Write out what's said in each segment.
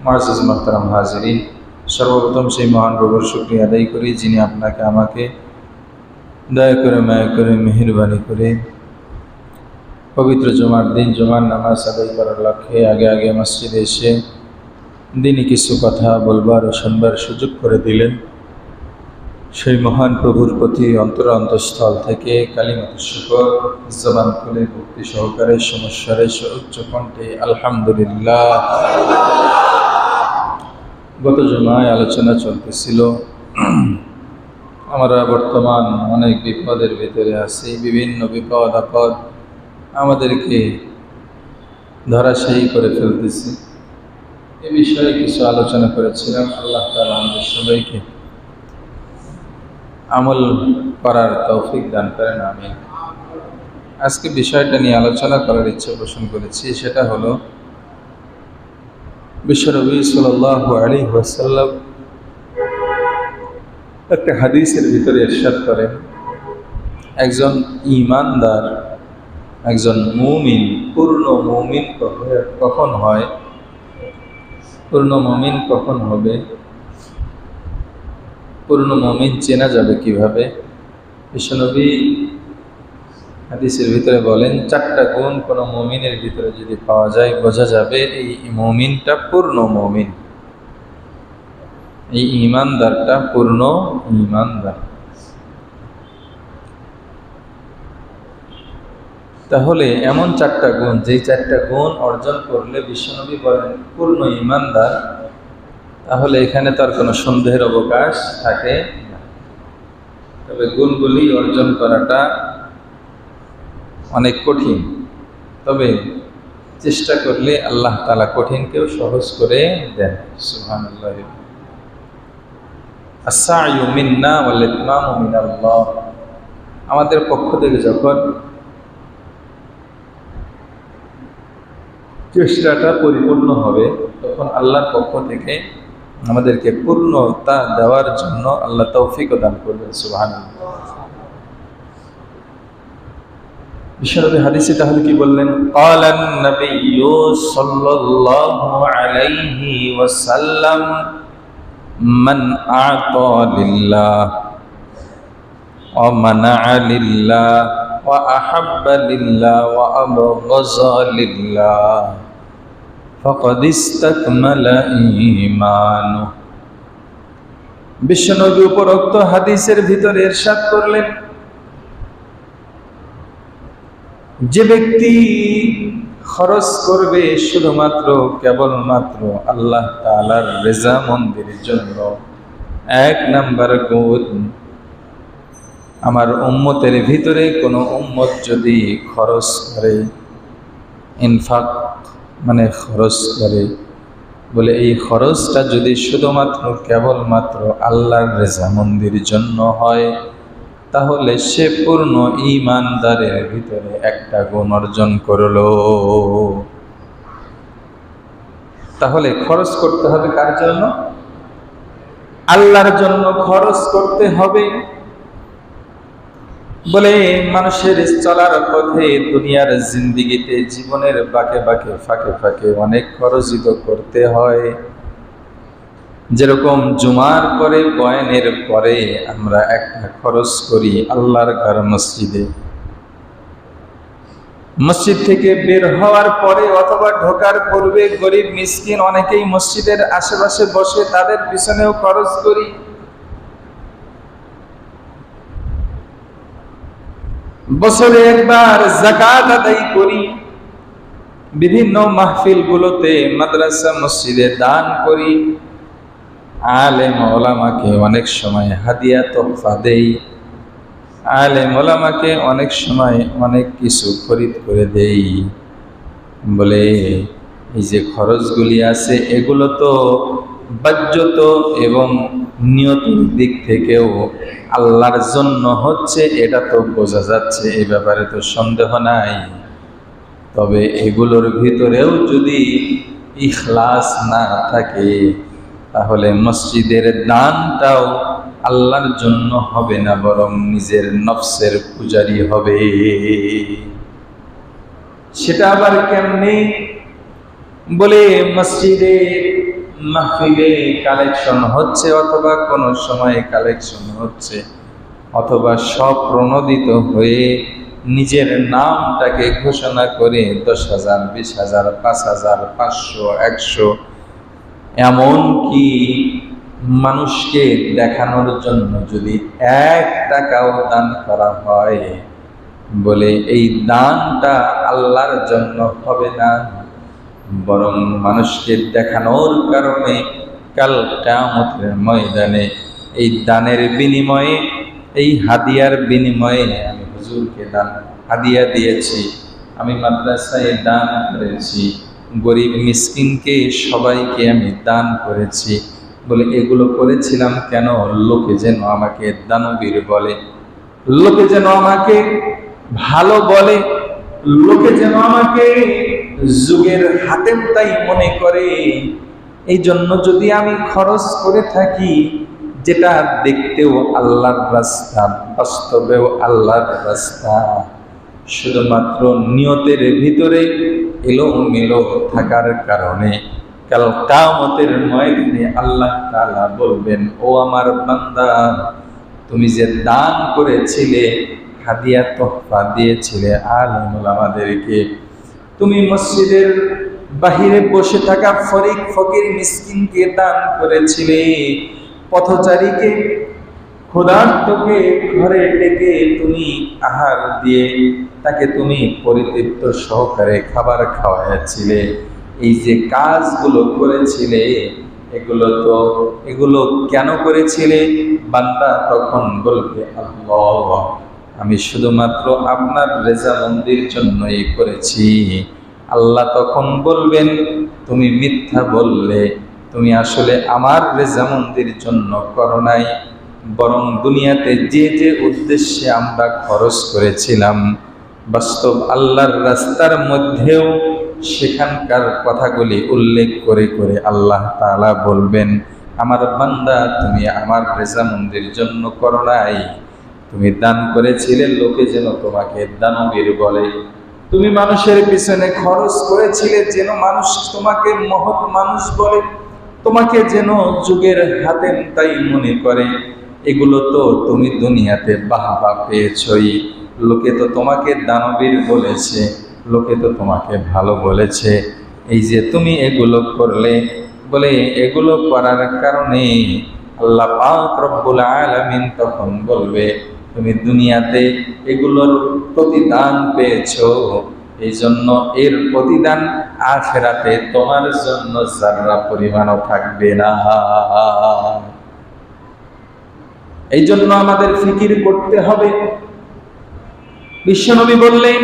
মুআজ্জাজ মুহতারাম হাজিরিন, সর্বপ্রথম সেই মহান প্রভুর শুকরিয়া আদায় করি যিনি আপনাকে আমাকে দয়া করে মায়া করে মেহেরবানি করে পবিত্র জুমার দিন জুমার নামাজ আদায় করার লক্ষ্যে আগে মসজিদে এসে দিনই কিছু কথা বলবার ও শুনবার সুযোগ করে দিলেন। সেই মহান প্রভুর প্রতি অন্তরস্থল থেকে কালিমাতুশ শুকর জবান খুলে ভক্তি সহকারে সমস্যারে উচ্চ কণ্ঠে আলহামদুলিল্লাহ। গত জুমায় আলোচনা চলতেছিল, আমরা বর্তমান অনেক বিপদের ভিতরে আছি। বিভিন্ন বিপদ আপদ আমাদেরকে ধরাশায়ী করে ফেলতেছি। এ বিষয়ে কিছু আলোচনা করেছিলাম। আল্লাহ তাআলা আমাদের সবাইকে আমল করার তৌফিক দান করেন, আমিন। আজকে বিষয়টা নিয়ে আলোচনা করার ইচ্ছা পোষণ করেছি, সেটা হলো বিশ্বনবী সাল্লাল্লাহু আলাইহি ওয়াসাল্লাম একটা হাদিসের ভিতরে ইরশাদ করেন, একজন ঈমানদার, একজন মুমিন, পূর্ণ মুমিন কখন হয়, পূর্ণ মুমিন কখন হবে, পূর্ণ মুমিন চেনা যাবে কিভাবে? বিশ্বনবী হাদিসের ভিতরে বলেন, 4টা গুণ কোনো মুমিনের ভিতরে যদি পাওয়া যায় বোঝা যাবে এই মুমিনটা পূর্ণ মুমিন, এই ঈমানদারটা পূর্ণ ঈমানদার। তাহলে এমন 4টা গুণ, যেই 4টা গুণ অর্জন করলে বিশ্বনবী বলেন পূর্ণ ঈমানদার, তাহলে এখানে তার কোনো সন্দেহের অবকাশ থাকে না। তবে গুণগুলি অর্জন করাটা অনেক কঠিন, তবে চেষ্টা করলে আল্লাহ তাআলা কঠিনকেও সহজ করে দেন। সুবহানাল্লাহ। আস-সা'য়ু মিন্না ওয়াল ইতমামু মিনাল্লাহ। আমাদের পক্ষ থেকে যখন চেষ্টাটা পরিপূর্ণ হবে, তখন আল্লাহর পক্ষ থেকে আমাদেরকে পূর্ণতা দেওয়ার জন্য আল্লাহ তৌফিক দান করবেন। সুবহানাল্লাহ। বিশ্বনবী হাদিসে তাহলে কি বললেন? ক্বালান নাবিয়্যু সাল্লাল্লাহু আলাইহি ওয়াসাল্লাম, মান আ'তা লিল্লাহ ওয়া মানা'a লিল্লাহ ওয়া আহাব্বা লিল্লাহ ওয়া আবগাযা লিল্লাহ ফাকাদ ইসতাকমালা ঈমানু। বিশ্বনবী উপরোক্ত হাদিসের ভিতরে ইরশাদ করলেন, যে ব্যক্তি খরচ করবে শুধুমাত্র কেবলমাত্র আল্লাহ তাআলার রেজামন্দির জন্য, 1 নাম্বার গুণ, আমার উম্মতের ভিতরে কোনো উম্মত যদি খরচ করে, ইনফাক মানে খরচ করে, বলে এই খরচটা যদি শুধুমাত্র কেবলমাত্র আল্লাহর রেজামন্দির জন্য হয়, তাহলে সে পূর্ণ ঈমানদারের ভিতরে একটা গুণ অর্জন করলো। তাহলে খরচ করতে হবে কার জন্য? আল্লাহর জন্য খরচ করতে হবে। বলে মানুষের চলার পথে, দুনিয়ার জিন্দেগিতে, জীবনের বাঁকে বাঁকে ফাঁকে ফাঁকে অনেক খরচই তো করতে হয়। যেরকম জুমার পরে, বয়ানের পরে আমরা একটা খরচ করি আল্লাহর ঘর মসজিদে, মসজিদ থেকে বের হওয়ার পরে অথবা ঢোকার পূর্বে গরিব মিসকিন অনেকেই মসজিদের আশেপাশে বসে, তাদের পিছনেও খরচ করি। বছরে একবার যাকাত আদায় করি, বিভিন্ন মাহফিলগুলোতে, মাদ্রাসা মসজিদে দান করি, আলেম ওলামাকে অনেক সময় হাদিয়া তোহফা দেই, আলেম ওলামাকে অনেক সময় অনেক কিছু খরিদ করে দেই। বলে এই যে খরচগুলি আছে, এগুলো তো বাহ্যত এবং নিয়তির দিক থেকেও আল্লাহর জন্য হচ্ছে, এটা তো বোঝা যাচ্ছে, এই ব্যাপারে তো সন্দেহ নাই। তবে এগুলোর ভিতরেও যদি ইখলাস না থাকে, তাহলে মসজিদের দানটাও আল্লাহর জন্য হবে না, বরং নিজের নফসের পূজারি হবে। সেটা আবার কেমনে? বলে মসজিদে মাহফিলে কালেকশন হচ্ছে, অথবা কোনো সময় কালেকশন হচ্ছে, অথবা সব প্রণোদিত হয়ে নিজের নামটাকে ঘোষণা করে 10,000, 20,000, 5,000, 500, 100, এমনকি মানুষকে দেখানোর জন্য যদি 1 টাকাও দান করা হয়, বলে এই দানটা আল্লাহর জন্য হবে না, বরং মানুষকে দেখানোর কারণে কাল কিয়ামতের ময়দানে এই দানের বিনিময়ে, এই হাদিয়ার বিনিময়ে, আমি হুজুরকে দান হাদিয়া দিয়েছি, আমি মাদ্রাসায় দান করেছি, গরিব মিসকিনকে সবাইকে আমি দান করেছি, বলে এগুলো করেছিলাম কেন? লোকে যেন আমাকে দানবীর বলে, লোকে যেন আমাকে ভালো বলে, লোকে যেন আমাকে যুগের হাতেম তাই মনে করে। এই জন্য যদি আমি খরচ করে থাকি, যেটা দেখতেও আল্লাহর রাস্তা, বাস্তবেও আল্লাহর রাস্তা, শুধুমাত্র নিয়তের ভিতরে এলোমেলো থাকার কারণে কাল কিয়ামতের ময়দানে আল্লাহ তাআলা বলবেন, ও আমার বান্দা, তুমি যে দান করেছিলে, হাদিয়া তোহফা দিয়েছিলে আলেম ওলামাদেরকে, তুমি মসজিদের বাহিরে বসে থাকা ফরিক ফকির মিসকিনকে দান করেছিলে, পথচারীকে ক্ষুধার্তকে ঘরে ডেকে তুমি আহার দিয়ে তাকে তুমি পরিতৃপ্ত সহকারে খাবার খাওয়াইছিলে, এই যে কাজগুলো করেছিলে, এগুলো কেন করেছিলে? বান্দা তখন বলবে, আল্লাহ, আমি শুধুমাত্র আপনার রেজামন্দির জন্যই করেছি। আল্লাহ তখন বলবেন, তুমি মিথ্যা বললে, তুমি আসলে আমার রেজামন্দির জন্য করো নাই, বরং দুনিয়াতে যে যে উদ্দেশ্যে আমরা খরচ করেছিলাম, বাস্তব আল্লাহর রাস্তার মধ্যেও সেখানকার কথাগুলি উল্লেখ করে করে আল্লাহ তাআলা বলবেন, আমার বান্দা, তুমি আমার রেজামন্দির জন্য করো নাই, তুমি দান করেছিলে লোকে যেন তোমাকে দানবীর বলে, তুমি মানুষের পিছনে খরচ করেছিলে যেন মানুষ তোমাকে মহৎ মানুষ বলে, তোমাকে যেন যুগের হাতেম তাই মনে করে। এগুলো তো তুমি দুনিয়াতে বাহবা পেয়েছই, লোকে তো তোমাকে দানবীর বলেছে, লোকে তো তোমাকে ভালো বলেছে, এই যে তুমি এগুলো করলে, বলে এগুলো করার কারণে আল্লাহ পাক রব্বুল আলামিন তখন বলবে, তুমি দুনিয়াতে এগুলোর প্রতিদান পেয়েছো, এই জন্য এর প্রতিদান আখিরাতে তোমার জন্য যারা পরিমাণও থাকবে না। এই জন্য আমাদের ফিকির করতে হবে। বিশ্বনবী বললেন,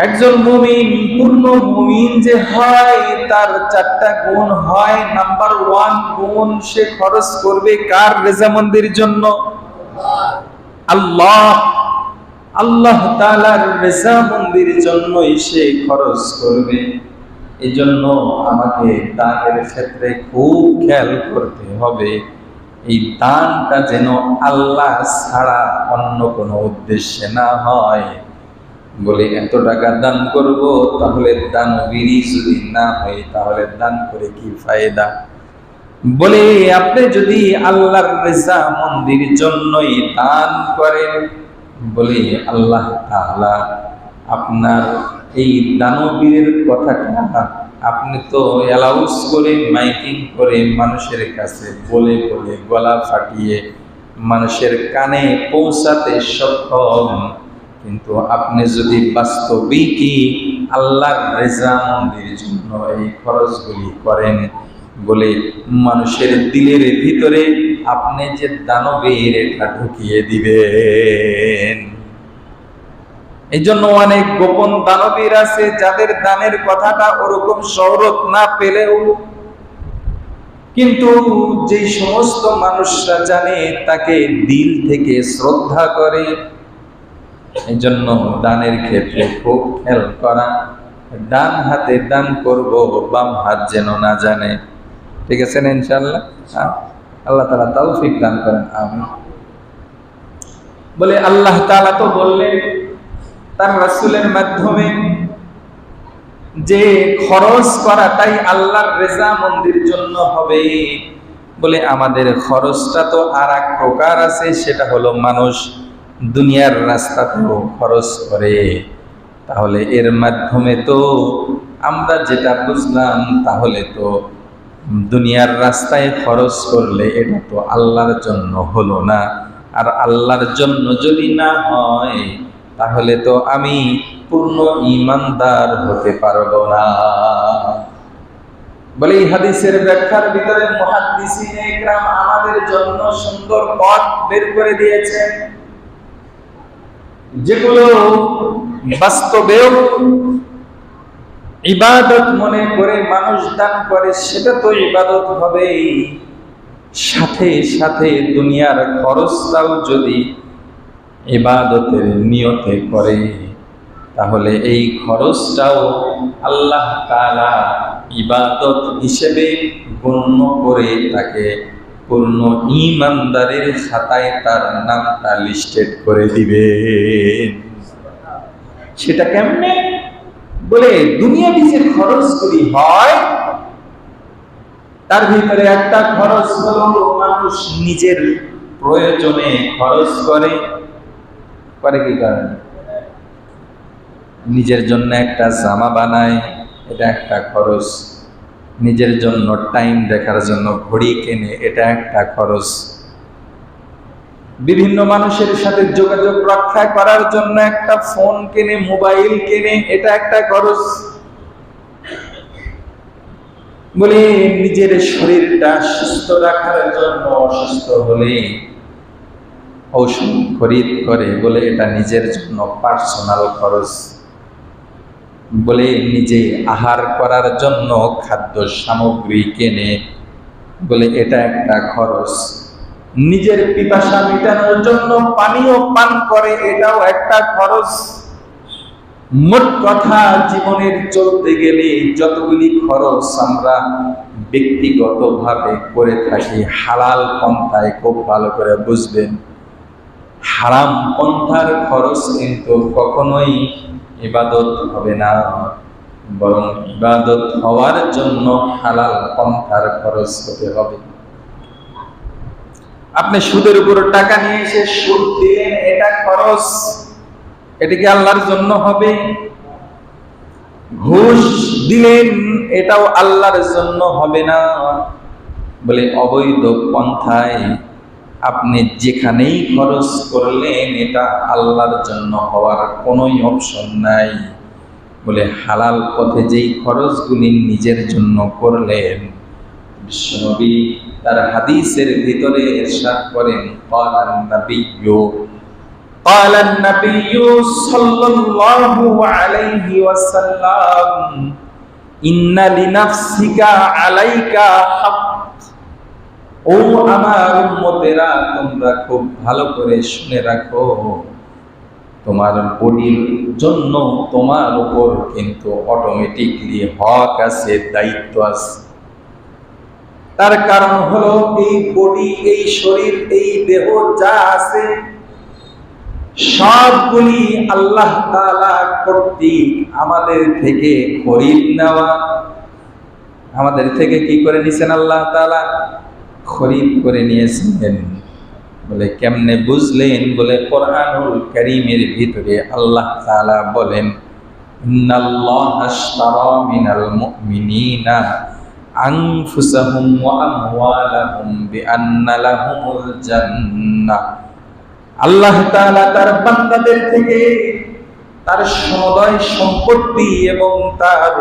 একজন মুমিন, পূর্ণ মুমিন যে হয়, তার 4টা গুণ হয়। নাম্বার 1 গুণ, সে খরচ করবে কার রেজামন্দির জন্য? আল্লাহ তাআলার রেজামন্দির জন্যই সে খরচ করবে। এই জন্য আমাকে দানের ক্ষেত্রে খুব খেয়াল করতে হবে, এই দানটা যেন আল্লাহ ছাড়া অন্য কোনো উদ্দেশ্যে না হয়। বলে এত টাকা দান করব, তাহলে দানবীরই যদি না হয়, তাহলে দান করে কি ফায়দা? বলে আপনি যদি আল্লাহর রেজামন্দির জন্যই দান করেন, বলে আল্লাহ তাআলা আপনার এই দানবীরের কথাটা আপনি তো অ্যালাউন্স করে, মাইকিং করে, মানুষের কাছে বলে বলে, গলা ফাটিয়ে মানুষের কানে পৌঁছাতে সক্ষম, কিন্তু আপনি যদি বাস্তবিকই আল্লাহর রেজামন্দির জন্য এই খরচগুলি করেন, বলে মানুষের দিলের ভিতরে আপনি যে দানবীর এটা ঢুকিয়ে দিবেন। এই জন্য অনেক গোপন দানবীর আছে, যাদের দানের কথাটা ওরকম শহরত না পেলেও, কিন্তু যে সমস্ত মানুষরা জানে, তাকে দিল থেকে শ্রদ্ধা করে। এই জন্য দানের ক্ষেত্রে খুব খেয়াল করা, ডান হাতে দান করব, বাম হাত যেন না জানে। ঠিক আছে না? ইনশাআল্লাহ আল্লাহ তাআলা তৌফিক দান করেন, আমিন। বলে আল্লাহ তাআলা তো বললেন তার রাসূলের মাধ্যমে, যে খরচ করাটাই আল্লাহর রেজামন্দির জন্য হবে, বলে আমাদের খরচটা তো আর এক প্রকার আছে, সেটা হলো মানুষ দুনিয়ার রাস্তাতেও খরচ করে। তাহলে এর মাধ্যমে তো আমরা যেটা বুঝলাম, তাহলে তো দুনিয়ার রাস্তায় খরচ করলে এটা তো আল্লাহর জন্য হলো না। আর আল্লাহর জন্য যদি না হয়, তাহলে তো আমি পূর্ণ ঈমানদার হতে পারবো না। বলে এই হাদিসের ব্যাখ্যার ভিতরে মুহাদ্দিসিনে ইকরাম আমাদের জন্য সুন্দর পথ বের করে দিয়েছেন, যেগুলো বাস্তবেও ইবাদত মনে করে মানুষ দান করে, সেটা তো ইবাদত হবেই, সাথে সাথে দুনিয়ার খরচটাও যদি ইবাদতের নিয়তে করে, তাহলে এই খরচটাও আল্লাহ তাআলা ইবাদত হিসেবে গণ্য করে তাকে পূর্ণ ঈমানদারের খাতায় তার নামটা লিস্টেড করে দিবেন। সেটা কেমনে? বলে দুনিয়াবি যে খরচগুলি হয়, তার ভিতরে একটা খরচ হলো মানুষ নিজের প্রয়োজনে খরচ করে। কি কারণে? নিজের জন্য একটা জামা বানায়, এটা একটা খরচ। নিজের জন্য টাইম দেখার জন্য ঘড়ি কেনে, এটা একটা খরচ। বিভিন্ন মানুষের সাথে যোগাযোগ রক্ষা করার জন্য একটা ফোন কেনে, মোবাইল কেনে, এটা একটা খরচ। বলে নিজের শরীরটা সুস্থ রাখার জন্য অসুস্থ হলে ঔষধ খরিদ করে, বলে এটা নিজের জন্য পার্সোনাল খরচ। বলে নিজে আহার করার জন্য খাদ্য সামগ্রী কেনে, বলে এটা একটা খরচ। নিজের পিপাসা মেটানোর জন্য পানীয় পান করে, এটাও একটা খরচ। মোট কথা, জীবনের চলতে গেলে যতগুলি খরচ আমরা ব্যক্তিগতভাবে করে থাকি, হালাল পন্থায় খুব ভালো করে বুঝবেন, হারাম পন্থার খরচ কিন্তু কখনোই ইবাদত হবে না, বরং ইবাদত হওয়ার জন্য হালাল পন্থার খরচ হতে হবে। আপনি সুদের উপর টাকা নিয়ে এসে সুদ দিলেন, এটা খরচ, এটা কি আল্লাহর জন্য হবে? ঘুষ দিলেন, এটাও আল্লাহর জন্য হবে না। বলে অবৈধ পন্থায় আপনি যেখানেই খরচ করলেন, এটা আল্লাহর জন্য হওয়ার কোনোই অপশন নাই। বলে হালাল পথে যেই খরচগুলি নিজের জন্য করলেন, বিশ্বনবী তার হাদিসের ভিতরে ইরশাদ করেন, ক্বালান নাবিয়্যু সাল্লাল্লাহু আলাইহি ওয়াসাল্লাম, ইন্না লিনাফসিকা আলাইকা হক। ও আমার উম্মতেরা, তোমরা খুব ভালো করে শুনে রাখো, তোমার বডির জন্য তোমার উপর কিন্তু অটোমেটিকলি হক আছে, দায়িত্ব আছে। তার কারণ হলো এই বডি, এই শরীর, এই দেহ যা আছে সবগুলি আল্লাহ তাআলা কর্তৃক আমাদের থেকে খরিদ নেওয়া। আমাদের থেকে কি করে নিয়েছেন? আল্লাহ তাআলা খরিদ করে নিয়েছেন। বলে কেমনে বুঝলেন? বলে কোরআনুল কারীমের ভিতরে আল্লাহ তাআলা বলেন, ইন্নাল্লাহা আশতারা মিনাল মুমিনিনা আনফুসাহুম ওয়া আমওয়ালাহুম বিআন্না লাহুমুল জান্নাহ। আল্লাহ তাআলা তার বান্দাদের থেকে তার সমুদয় সম্পত্তি এবং তার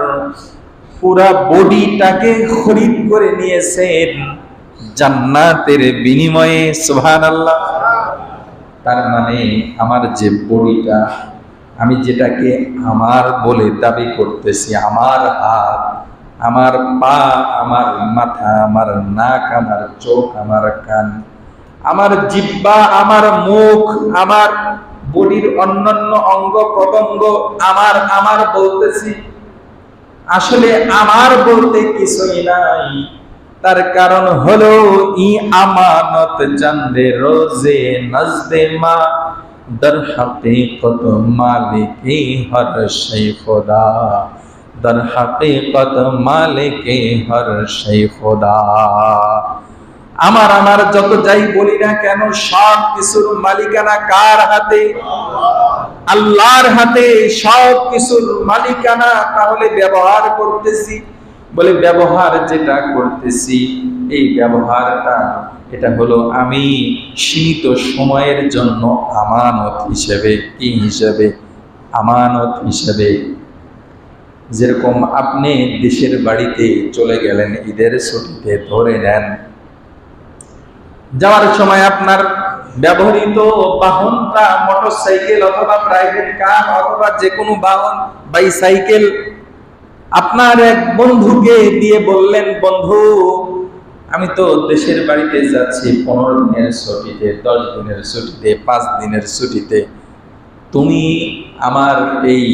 পুরা বডিটাকে খরিদ করে নিয়েছেন জান্নাতের বিনিময়ে। সুবহানাল্লাহ। তার মানে আমার যে বডিটা, আমি যেটাকে আমার বলে দাবি করতেছি, আমার হাত, আমার পা, আমার মাথা, আমার নাক, আমার চোখ, আমার কান, আমার জিহ্বা, আমার মুখ, আমার বডির অন্যান্য অঙ্গ প্রত্যঙ্গ আমার বলতেছি, আসলে আমার বলতে কিছুই নাই। তার কারণ হলো ই আমানত জানদে রোজে নজদে মা দর হাকিকত মালিকি হর শৈ খোদা। در হাকিকত মালিকে হর সেই খোদা। আমার যত যাই বলি না কেন, সব কিছুর মালিকানা কার হাতে? আল্লাহর হাতে সব কিছুর মালিকানা। তাহলে ব্যবহার করতেছি, বলে ব্যবহার যেটা করতেছি এই ব্যবহারটা এটা হলো আমি সীমিত সময়ের জন্য আমানত হিসেবে। কি হিসেবে? আমানত হিসেবে। যেরকম আপনি দেশের বাড়িতে চলে গেলেন ঈদের ছুটিতে, ধরে নেন যাওয়ার সময় আপনার ব্যবহৃত বাহনটা মোটরসাইকেল অথবা প্রাইভেট কার অথবা যে কোনো বাহন, বাইসাইকেল, আপনার এক বন্ধুকে দিয়ে বললেন, বন্ধু আমি তো দেশের বাড়িতে যাচ্ছি 15 দিনের ছুটিতে, 10 দিনের ছুটিতে, 5 দিনের ছুটিতে, তুমি আমার এই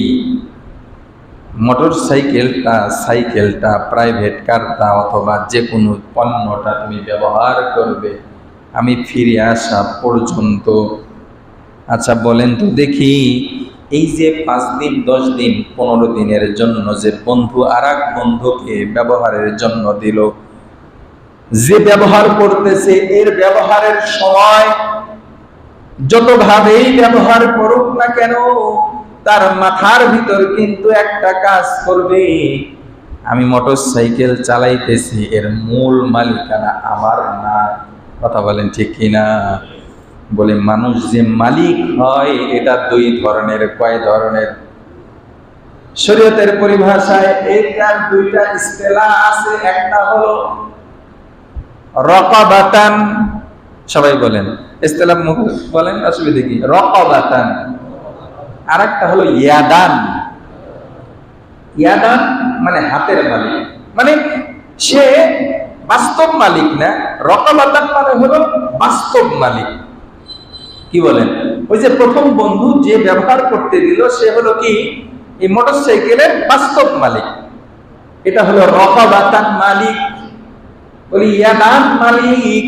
মোটরসাইকেলটা, সাইকেলটা, প্রাইভেট কারটা অথবা যে কোনো পণ্যটা তুমি ব্যবহার করবে আমি ফিরে আসা পর্যন্ত। আচ্ছা বলেন তো দেখি, এই যে 5 দিন, 10 দিন, 15 দিনের জন্য যে বন্ধু আর এক বন্ধুকে ব্যবহারের জন্য দিল, যে ব্যবহার করতেছে এর ব্যবহারের সময় যতভাবেই ব্যবহার করুক না কেন, তার মাথার ভিতর কিন্তু একটা কাজ করবে, আমি মোটরসাইকেল চালাইতেছি, এর মূল মালিকানা আমার না। কথা বলেন ঠিক কিনা? বলে মানুষ যে মালিক হয় এটা 2 ধরনের। কয় ধরনের? শরীয়তের পরিভাষায় এটার 2টা ইস্তেলাহ আছে। একটা হলো রাকাবাতান, সবাই বলেন ইস্তেলাহ বলেন, অসুবিধা কি? রাকাবাতান। আরেকটা হলো ইয়াদান। ইয়াদান মানে হাতের মালিক, মানে সে বাস্তব মালিক না। রাকাবাতান মানে হলো বাস্তব মালিক। কি বলেন? ওই যে প্রথম বন্ধু যে ব্যবহার করতে দিল সে হলো কি এই মোটরসাইকেলের বাস্তব মালিক, এটা হলো রাকাবাতান মালিক। বলি ইয়াদান মালিক,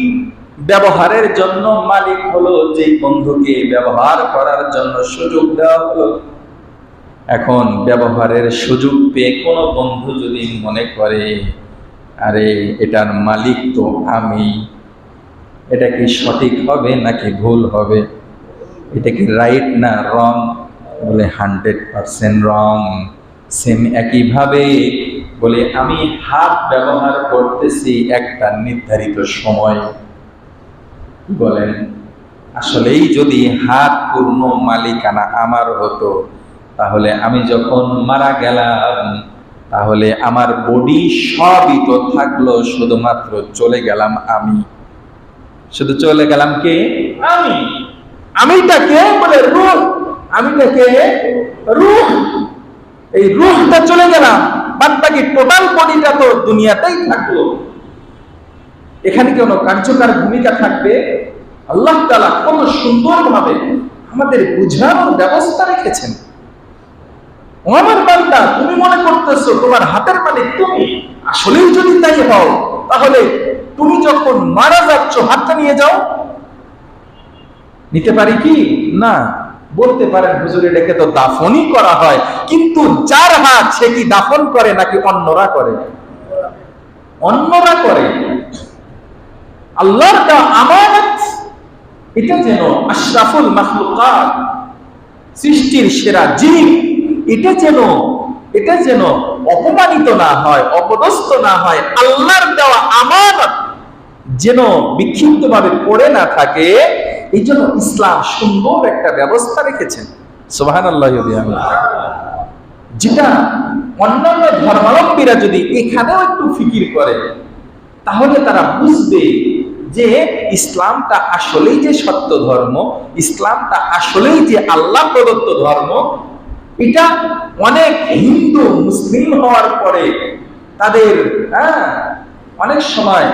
ব্যবহারের জন্য মালিক হলো যে বন্ধুকে ব্যবহার করার জন্য সুযোগ দেওয়া হলো। এখন ব্যবহারের সুযোগ পেয়ে কোনো বন্ধু যদি মনে করে আরে এটার মালিক তো আমি, এটা কি সঠিক হবে নাকি ভুল হবে? এটা কি রাইট না রং? বলে 100% রং। সেম একইভাবে বলে আমি হাত ব্যবহার করতেছি একটা নির্ধারিত সময়। বলেন আসলেই যদি হাত পূর্ণ মালিকানা আমার হতো, তাহলে আমি যখন মারা গেলাম তাহলে আমার বডি সবই তো থাকলো, শুধুমাত্র চলে গেলাম আমি। শুধু চলে গেলাম কে? আমি। আমিটাকে বলে রূহ, আমিটাকে রূহ, এই রূহটা চলে গেলাম, বাদ বাকি টোটাল বডিটা তো দুনিয়াতেই থাকলো। এখানে কোনো কার্যকর ভূমিকা থাকবে? আল্লাহ তাআলা কত সুন্দরভাবে আমাদের বুঝানোর ব্যবস্থা রেখেছেন। ও আমার বান্দা, তুমি মনে করতেছো তোমার হাতের মালিক তুমি, আসলেই যদি তাই হও তাহলে তুমি যখন মারা যাচ্ছ হাতটা নিয়ে যাও। নিতে পারি কি? না। বলতে পারেন হুজুর এটাকে তো দাফনই করা হয়, কিন্তু যার হাত সে কি দাফন করে নাকি অন্যরা করে? অন্যরা করে। আল্লাহর দেওয়া আমানত, এটা যেন আশরাফুল মাখলুকাত, সৃষ্টির সেরা জীব, এটা যেন অপমানিত না হয়, অপদস্থ না হয়। আল্লাহর দেওয়া আমানত যেন বিক্ষিপ্তভাবে পড়ে না থাকে, এই জন্য ইসলাম সুন্দর একটা ব্যবস্থা রেখেছেন। সুবহানাল্লাহ। যেটা অন্যান্য ধর্মাবলম্বীরা যদি এখানেও একটু ফিকির করে তাহলে তারা বুঝবে যে ইসলামটা আসলেই যে সত্য ধর্ম, ইসলামটা আসলেই যে আল্লাহ প্রদত্ত ধর্ম। এটা অনেক হিন্দু মুসলিম হওয়ার পরে তাদের অনেক সময়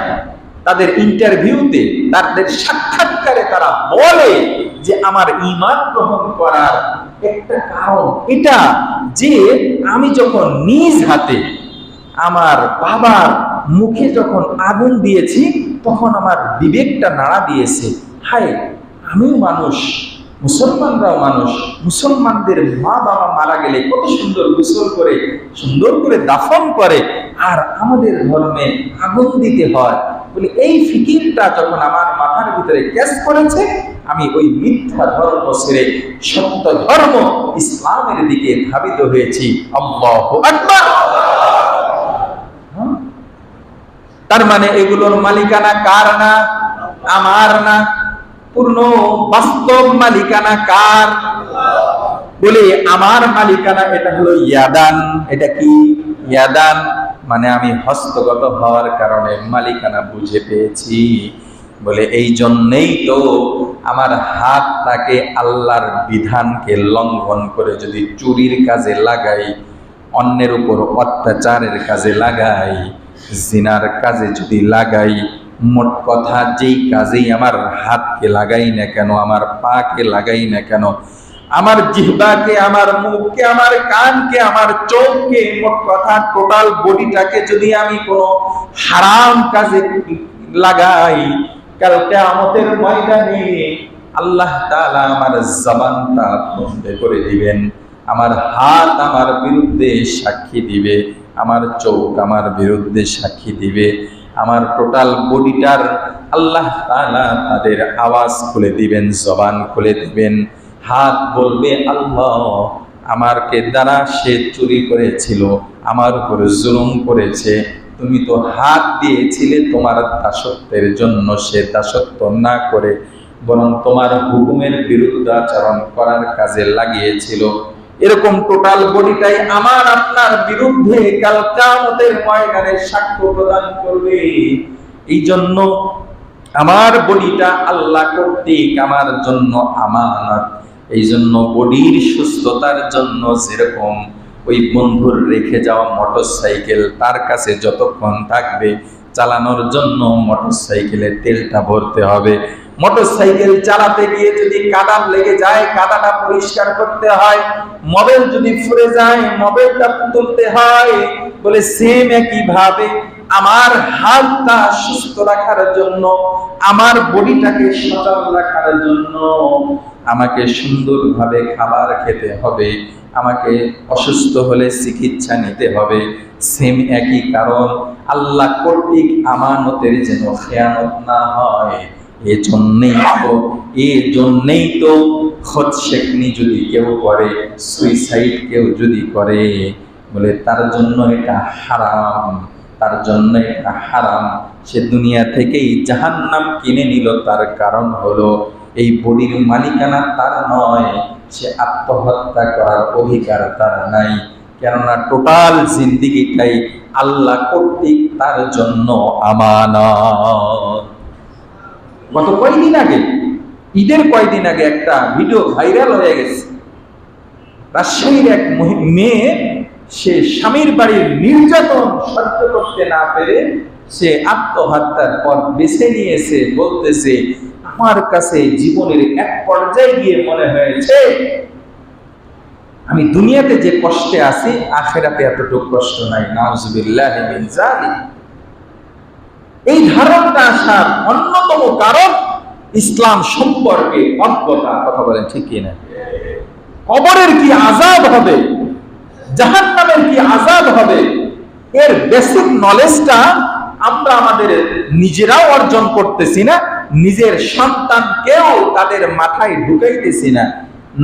তাদের ইন্টারভিউতে, তাদের সাক্ষাৎকারে তারা বলে যে আমার ঈমান গ্রহণ করার একটা কারণ এটা যে আমি যখন নিজ হাতে আমার বাবার মুখে যখন আগুন দিয়েছি তখন আমার বিবেকটা নাড়া দিয়েছে, হায় আমিও মানুষ, মুসলমানরাও মানুষ, মুসলমানদের মা বাবা মারা গেলে কত সুন্দর গোসল করে সুন্দর করে দাফন করে, আর আমাদের ধর্মে আগুন দিতে হয় বলে এই ফিকিরটা যখন আমার মাথার ভিতরে ক্যাচ করেছে, আমি ওই মিথ্যা ধর্ম ছেড়ে সত্য ধর্ম ইসলামের দিকে ধাবিত হয়েছি। আল্লাহু আকবার। তার মানে এগুলোর মালিকানা কার না? আমার না। পূর্ণ বাস্তব মালিকানা কার? বলে আমার মালিকানা এটা হলো ইয়াদান। এটা কি? ইয়াদান মানে আমি হস্তগত হওয়ার কারণে মালিকানা বুঝে পেয়েছি। বলে এই জন্যেই তো আমার হাতটাকে আল্লাহর বিধানকে লঙ্ঘন করে যদি চুরির কাজে লাগাই, অন্যের উপর অত্যাচারের কাজে লাগাই, জিনার কাজে যদি লাগাই, মোট কথা যেই কাজেই আমার হাতকে লাগাই না কেন, আমার পাকে লাগাই না কেন, আমার জিহ্বাকে, আমার মুখকে, আমার কানকে, আমার চোখকে, মোট কথা টোটাল বডিটাকে যদি আমি কোনো হারাম কাজে লাগাই, কাল কিয়ামতের ময়দানে আল্লাহ তাআলা আমার জবানটা বন্ধ করে দিবেন। আমার হাত আমার বিরুদ্ধে সাক্ষী দিবে, আমার চোখ আমার বিরুদ্ধে সাক্ষী দিবে, আমার টোটাল বডিটার আল্লাহ তাআলা তাদের আওয়াজ খুলে দিবেন, জবান খুলে দিবেন। হাত বলবে আল্লাহ আমারকে দ্বারা সে চুরি করেছিল, আমার উপরে জুলুম করেছে, তুমি তো হাত দিয়েছিলে তোমার দাসত্বের জন্য, সে দাসত্ব না করে বরং তোমার হুকুমের বিরুদ্ধে আচরণ করার কাজে লাগিয়েছিল। এরকম টোটাল বডিটাই আমার আপনার বিরুদ্ধে কাল কিয়ামতের ময়দানে সাক্ষ্য প্রদান করবে। এই জন্য আমার বডিটা আল্লাহ কর্তৃক আমার জন্য আমানত। এই জন্য বডির সুস্থতার জন্য যেরকম ওই বন্ধুর রেখে যাওয়া মোটরসাইকেল তার কাছে যতক্ষণ থাকবে, চালানোর জন্য মোটরসাইকেলের তেলটা ভরতে হবে। মোটরসাইকেল চালাতে গিয়ে যদি কাদা লেগে যায়, কাদাটা পরিষ্কার করতে হয়। মোবাইল যদি ফুরে যায়, মোবাইলটা তুলতে হয়। বলে সেম একই ভাবে আমার হাতটা সুস্থ রাখার জন্য, আমার বডিটাকে সচল রাখার জন্য আমাকে সুন্দরভাবে খাবার খেতে হবে, আমাকে অসুস্থ হলে চিকিৎসা নিতে হবে। সেম একই কারণ, আল্লাহ কর্তৃক আমানতের যেন খেয়ানত না হয়, এজন্যই তো খোদশেকনি যদি কেউ করে, সুইসাইড কেউ যদি করে, বলে তার জন্য এটা হারাম, তার জন্য এটা হারাম। সে দুনিয়া থেকেই জাহান্নাম কিনে নিল। তার কারণ হলো এই বডির মালিকানা তার নয়, সে আত্মহত্যা করার অধিকার তার নাই। কেননা টোটাল জিন্দিগিটাই আল্লাহ কর্তৃক তার জন্য আমানত। গত কয়েকদিন আগে, ঈদের কয়েকদিন আগে একটা ভিডিও ভাইরাল হয়ে গেছে। রাজশাহীর এক মেয়ে, সে স্বামীর বাড়ির নির্যাতন সহ্য করতে না পেরে সে আত্মহত্যার পথ বেছে নিয়েছে। বলতেছে আমার কাছে জীবনের এক পর্যায়ে গিয়ে মনে হয়েছে আমি দুনিয়াতে যে কষ্টে আছি, আখিরাতে এতটুকু কষ্ট নাই। নাউজুবিল্লাহি মিন যালিক। এই ধারণাটা আসার অন্যতম কারণ ইসলাম সম্পর্কে অজ্ঞতা। কথা বলেন ঠিক কি না? কবরের কি আযাব হবে, জাহান্নামের কি আযাব হবে, এর বেসিক নলেজটা আমরা আমাদের নিজেরাও অর্জন করতেছি না, নিজের সন্তানকেও তাদের মাথায় ঢুকাইতেছি না।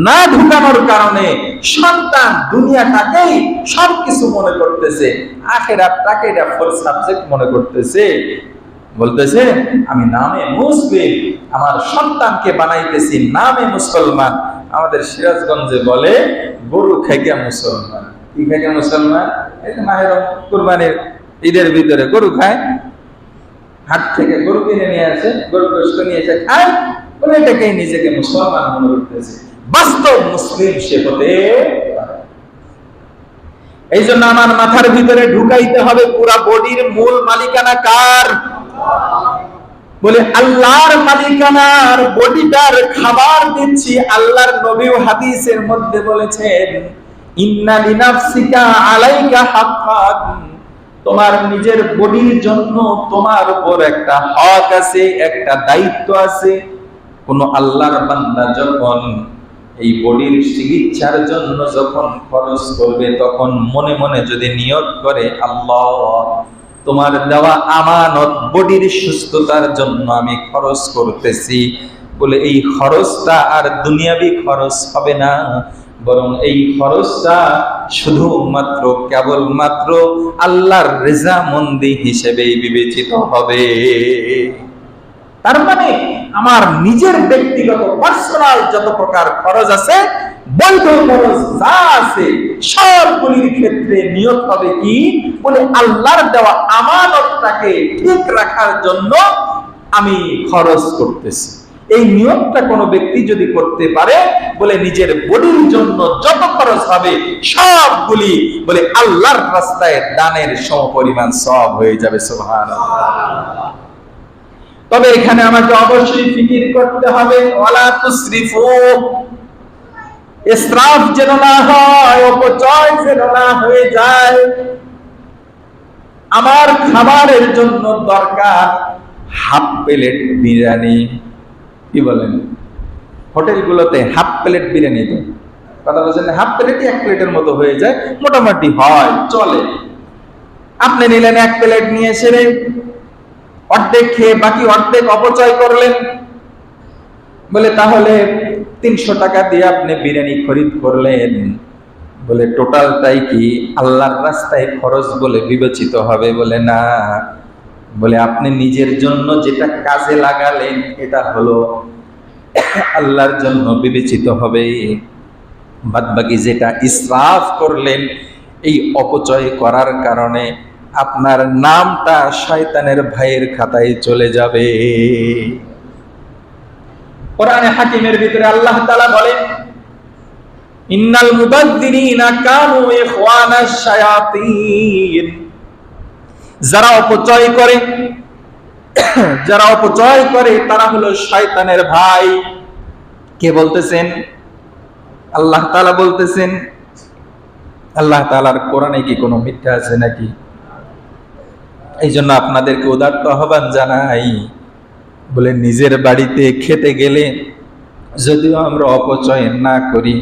না ঢুকানোর কারণে সন্তান দুনিয়াটাকেই সবকিছু মনে করতেছে, আখিরাতটাকে এটা ফোর সাবজেক্ট মনে করতেছে। বলতেছে আমি নামে মুসলিম, আমার সন্তানকে বানাইতেছি নামে মুসলমান। আমাদের সিরাজগঞ্জে বলে গরু খাইয়া মুসলমান। কি খাইয়া মুসলমান? এই যে মাহের কুরবানির ঈদের ভিতরে গরু খায়, হাট থেকে গরু কিনে নিয়ে আসে, গরু গোশত নিয়ে এসে খায়, বলে এটাকেই নিজেকে মুসলমান মনে করতেছে। বাস্তব মুসলিম সে হতে। এই জন্য আমার মাথার ভিতরে ঢুকাইতে হবে পুরা বডির মূল মালিকানা কার? বলে আল্লাহর মালিকানার। বডিটার খাবার দিচ্ছি। আল্লাহর নবী হাদিসের মধ্যে বলেছেন ইন্না লিনাফসিকা আলাইকা হাক্কান, তোমার নিজের বডির জন্য তোমার উপর একটা হক আছে, একটা দায়িত্ব আছে। কোন আল্লাহর বান্দা যখন এই বডির চিকিৎসার জন্য যখন খরচ করবে, তখন মনে মনে যদি নিয়ত করে, আল্লাহ তোমার দেওয়া আমানত বডির সুস্থতার জন্য আমি খরচ করতেছি, বলে এই খরচটা আর দুনিয়াবি খরচ হবে না, বরং এই খরচটা শুধুমাত্র কেবলমাত্র আল্লাহর রেজামন্দি হিসেবেই বিবেচিত হবে। তার মানে আমার নিজের ব্যক্তিগত পার্সোনাল যত প্রকার খরচ আছে, বৈধ খরচ যা আছে, সবগুলির ক্ষেত্রে নিয়ত হবে কি, বলে আল্লাহর দেওয়া আমানতটাকে ঠিক রাখার জন্য আমি খরচ করতেছি। এই নিয়তটা কোনো ব্যক্তি যদি করতে পারে, বলে নিজের বডির জন্য যত খরচ হবে সবগুলি বলে আল্লাহর রাস্তায় দানের সমপরিমাণ সওয়াব হয়ে যাবে। সুবহানাল্লাহ। তবে এখানে আমাকে অবশ্যই ফিকির করতে হবে, ওয়ালা তুসরিফু, ইসরাফ যেন না হয়, অপচয় যেন না হয়ে যায়। আমার খাবারের জন্য দরকার হাফ প্লেট বিরিয়ানি, কি বলেন, হোটেলগুলোতে হাফ প্লেট বিরিয়ানি দেয়, কথা বলছেন, হাফ প্লেটই এক প্লেটের মতো হয়ে যায়, মোটামুটি হয়, চলে। আপনি নিলেন এক প্লেট, নিয়ে এসে অর্ধেক খেয়ে বাকি অর্ধেক অপচয় করলেন, বলে তাহলে 300 টাকা দিয়ে আপনি বিরিয়ানি খরিদ করলেন, বলে টোটালটাই কি আল্লাহর রাস্তায় খরচ বলে বিবেচিত হবে? বলে না, বলে আপনি নিজের জন্য যেটা কাজে লাগালেন এটা হলো আল্লাহর জন্য বিবেচিত হবে, বাদ বাকি যেটা ইসরাফ করলেন, এই অপচয় করার কারণে আপনার নামটা শয়তানের ভাইয়ের খাতায় চলে যাবে। কোরআনে হাকিমের ভিতরে আল্লাহ তাআলা বলেন, ইন্নাল মুবাযযিরিনা কানু ইখওয়ানাশ শায়াতিন, যারা অপচয় করে তারা হলো শয়তানের ভাই। কে বলতেছেন? আল্লাহ তাআলা বলতেছেন। আল্লাহ তাআলার কোরআনে কি কোনো মিথ্যা আছে নাকি? এই জন্য আপনাদেরকে উদাত্ত আহ্বান জানাই, বলে নিজের বাড়িতে খেতে গেলে যদিও আমরা অপচয় না করি,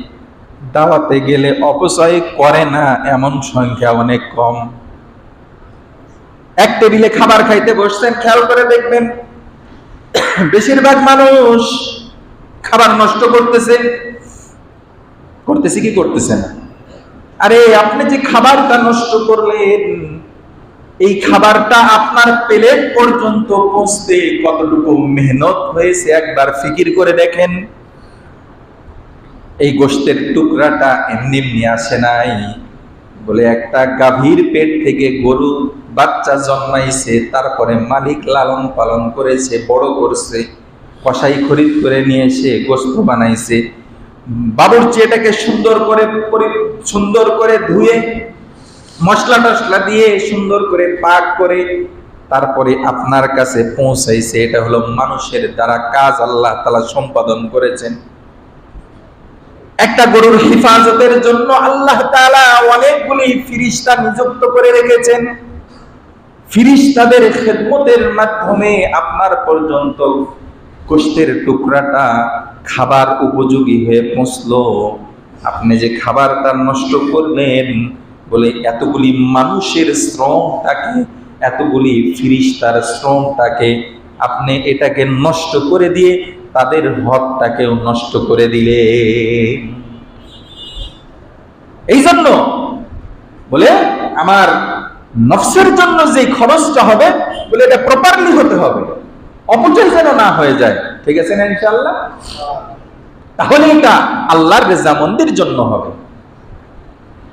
দাওয়াতে গেলে অপচয় করে না এমন সংখ্যা অনেক কম। এক টেবিলে খাবার খাইতে বসছেন, খেয়াল করে দেখবেন বেশিরভাগ মানুষ খাবার নষ্ট করতেছে কি করতেছে না? আরে আপনি যে খাবারটা নষ্ট করলেন, এই খাবারটা আপনার প্লেট পর্যন্ত পৌঁছতে কতটুকু মেহনত হয়েছে একবার ফিকির করে দেখেন। এই গোশতের টুকরাটা এমনি এমনি আসে নাই, বলে একটা গাভীর পেট থেকে গরু বাচ্চা জন্মাইছে, তারপরে মালিক লালন পালন করেছে, বড় করছে, কসাই খরিদ করে নিয়ে এসে গোশত বানাইছে, বাবুর্চি এটাকে সুন্দর করে ধুয়ে মশলা টশলা দিয়ে সুন্দর করে পাক করে তারপরে আপনার কাছে পৌঁছাইছে। এটা হলো মানুষের দ্বারা কাজ আল্লাহ তাআলা সম্পাদন করেছেন। একটা গরুর হেফাজতের জন্য আল্লাহ তাআলা অনেকগুলি ফেরেশতা নিযুক্ত করে রেখেছেন। ফেরেশতাদের খেদমতের মাধ্যমে আপনার পর্যন্ত গোশতের টুকরাটা খাবার উপযোগী হয়ে পৌঁছলো। আপনি যে খাবারটা নষ্ট করলেন, বলে এতগুলি মানুষের শ্রমটাকে, এতগুলি ফেরেশতার শ্রমটাকে আপনি এটাকে নষ্ট করে দিয়ে তাদের হকটাকেও নষ্ট করে দিলে। এই জন্য বলে আমার নফসের জন্য যে খরচটা হবে, বলে এটা প্রপারলি হতে হবে, অপচয় যেন না হয়ে যায়। ঠিক আছে না ইনশাআল্লাহ? তাহলে এটা আল্লাহর রেজামন্দির জন্য হবে।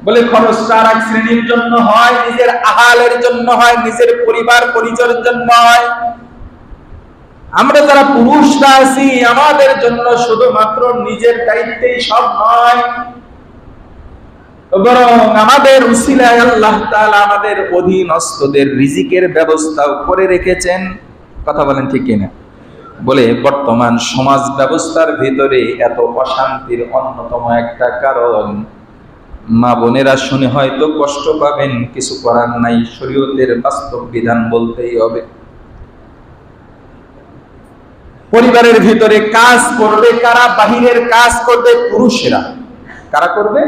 বলে খরচটা আর এক শ্রেণীর জন্য হয়, নিজের আহালের জন্য হয়, নিজের পরিবার পরিজনের জন্য হয়। আমরা যারা পুরুষরা আছি, আমাদের জন্য শুধুমাত্র নিজের দায়িত্বেই সব নয়, বরং আমাদের উসিলায় আল্লাহ তাআলা আমাদের অধীনস্থদের রিজিকের ব্যবস্থাও করে রেখেছেন। কথা বলেন ঠিক কিনা? বলে বর্তমান সমাজ ব্যবস্থার ভিতরে এত অশান্তির অন্যতম একটা কারণ, মা বোনেরা শুনে হয়তো কষ্ট পাবেন, কিছু করার নাই, শরীয়তের বাস্তব বিধান বলতেই হবে। পরিবারের ভিতরে কাজ করবে কারা? বাহিরের কাজ করবে পুরুষেরা। কারা করবে?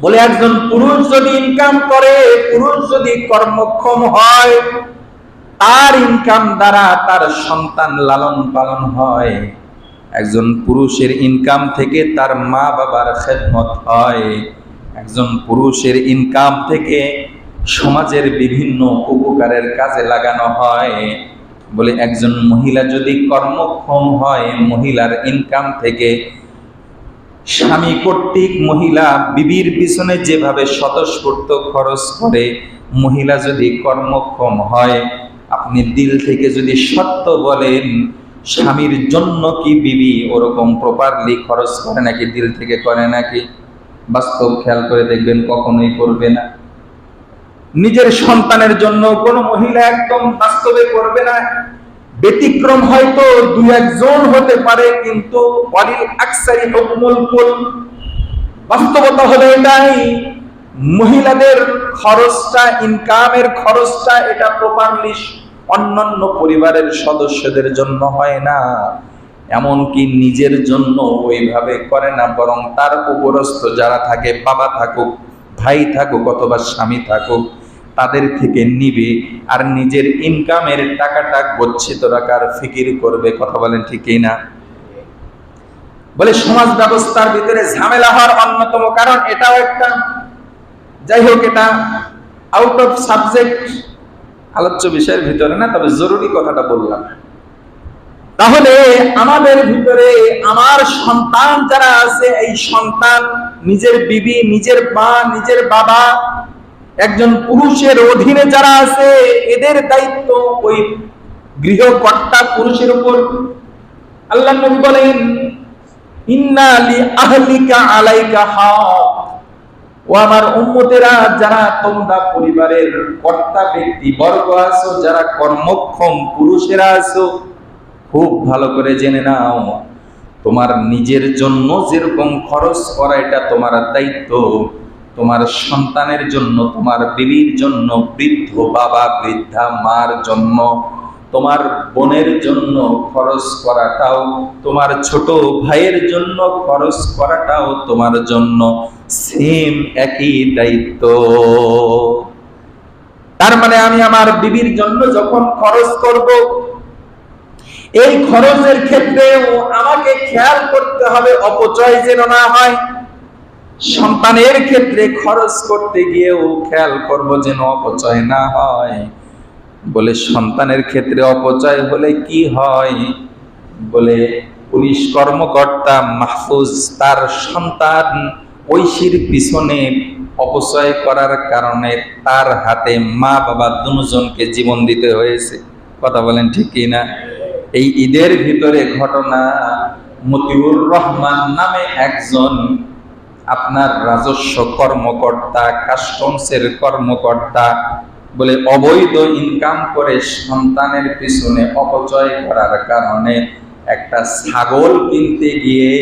বলে একজন পুরুষ যদি ইনকাম করে, পুরুষ যদি কর্মক্ষম হয়, তার ইনকাম দ্বারা তার সন্তান লালন পালন হয়। একজন পুরুষের ইনকাম থেকে তার মা বাবার খেদমত হয়। একজন পুরুষের ইনকাম থেকে সমাজের বিভিন্ন উপকারের কাজে লাগানো হয়। বলে একজন মহিলা যদি কর্মক্ষম হয়, মহিলার ইনকাম থেকে স্বামী কর্তৃক মহিলা বিবির পিছনে যেভাবে স্বতঃস্ফূর্ত খরচ করে, মহিলা যদি কর্মক্ষম হয়, আপনি দিল থেকে যদি সত্য বলেন, স্বামীর জন্য কি বিবি ওরকম প্রপারলি খরচ করে নাকি দিল থেকে করে নাকি? বাস্তব খেয়াল করে দেখবেন কখনোই করবে না। নিজের সন্তানের জন্য কোনো মহিলা একদম বাস্তবে করবে না। ব্যতিক্রম হয়তো দুই একজন হতে পারে, কিন্তু ওয়ালিল আকসারি হুকমুল কুল। বাস্তবতা হলো এটাই, মহিলাদের খরচটা, ইনকামের খরচটা এটা প্রপারলি অন্যান্য পরিবারের সদস্যদের জন্য হয় না, এমনকি নিজের জন্য ওইভাবে করে না, বরং তার উপরস্থ যারা থাকে, বাবা থাকুক, ভাই থাকুক অথবা স্বামী থাকুক, তাদের থেকে নিবে আর নিজের ইনকামের টাকাটা গচ্ছিত রাখার ফিকির করবে। কথা বলেন ঠিক না? বলে সমাজ ব্যবস্থার ভিতরে ঝামেলা হওয়ার অন্যতম কারণ এটাও একটা। যাই হোক, এটা আউট অফ সাবজেক্ট, আলোচ্য বিষয়ের ভিতরে না, তবে জরুরি কথাটা বললাম। তাহলে আমাদের ভিতরে আমার সন্তান যারা আছে, এই সন্তান, নিজের বিবি, নিজের মা, নিজের বাবা, একজন পুরুষের অধীনে যারা আছে, এদের দায়িত্ব ওই গৃহকর্তা পুরুষের উপর। আল্লাহ নবী বলেন, ইন্না লি আহলিকা আলাইকা হক। ও আমার উম্মতেরা, যারা তোমরা পরিবারের কর্তা ব্যক্তি বর্গ আছো, যারা কর্মক্ষম পুরুষেরা আছো, খুব ভালো করে জেনে নাও, তোমার নিজের জন্য যেরকম খরচ করা এটা তোমার দায়িত্ব, তোমার সন্তানের জন্য, তোমার বিবির জন্য, বৃদ্ধ বাবা বৃদ্ধা মার জন্য, তোমার বোনের জন্য খরচ করাটাও, তোমার ছোট ভাইয়ের জন্য খরচ করাটাও তোমার জন্য সেম, একই দায়িত্ব। তার মানে আমি আমার বিবির জন্য যখন খরচ করব, এই খরচের ক্ষেত্রেও আমাকে খেয়াল করতে হবে অপচয় যেন না হয়। সন্তানের ক্ষেত্রে খরচ করতে গিয়েও খেয়াল করব যেন অপচয় না হয়। বলে সন্তানের ক্ষেত্রে অপচয় হলে কি হয়? বলে পুলিশ কর্মকর্তা মাহফুজ তার সন্তান ঐশীর পিছনে অপচয় করার কারণে তার হাতে মা বাবা দুজনকে জীবন দিতে হয়েছে। কথা বলেন ঠিক কি না? এই ঈদের ভিতরে ঘটনা, মতিউর রহমান নামে একজন আপনার রাজস্ব কর্মকর্তা, কাস্টমসের কর্মকর্তা, বলে অবৈধ ইনকাম করে সন্তানের পিছনে অপচয় করার কারণে একটা ছাগল কিনতে গিয়ে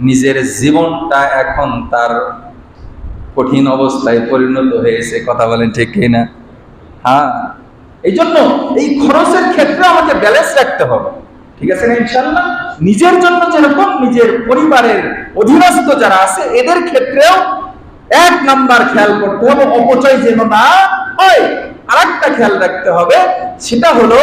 নিজের জীবনটা এখন তার কঠিন অবস্থায় পরিণত হয়েছে। কথা বলেন ঠিক কিনা? হ্যাঁ, এই জন্য এই খরচের ক্ষেত্রে আমাকে ব্যালেন্স রাখতে হবে। ঠিক আছে না? ইনশাআল্লাহ নিজের জন্য যেরকম নিজের পরিবারের অধীনস্থ যারা আছে এদের ক্ষেত্রেও এক নাম্বার খেয়াল করতে হবে অপচয় যেন না হয়। আরেকটা খেয়াল রাখতে হবে, সেটা হলো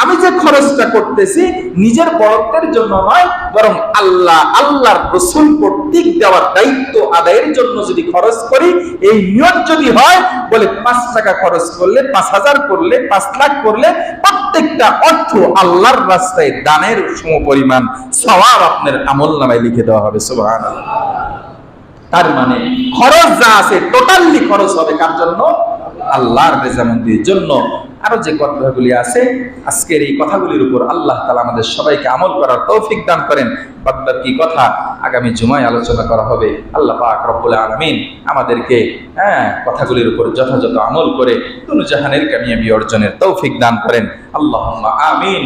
আমি যে খরচটা করতেছি নিজের বরত্বের জন্য নয়, বরং আল্লাহর রাসূল কর্তৃক দেওয়ার দায়িত্ব আদায়ের জন্য যদি খরচ করি, এই নিয়ত যদি হয়, বলে 5 টাকা খরচ করলে, 5,000 করলে, 5 লাখ করলে, প্রত্যেকটা অর্থ আল্লাহর রাস্তায় দানের সমপরিমাণ সওয়াব আপনার আমলনামায় লিখে দেওয়া হবে। সুবহানাল্লাহ। তার মানে খরচ যা আছে টোটালি খরচ হবে কার জন্য? আল্লাহর রেজামন্দির জন্য। আরো যে কথাগুলি আছে, আজকের এই কথাগুলির উপর আল্লাহ তাআলা আমাদের সবাইকে আমল করার তৌফিক দান করেন। বাকি কথা আগামী জুমায় আলোচনা করা হবে। আল্লাহ পাক রব্বুল আলামিন আমাদেরকে কথাগুলির উপর যথাযথ আমল করে দুনিয়া জাহানের কামিয়াবি অর্জনের তৌফিক দান করেন। আল্লাহুম্মা আমিন।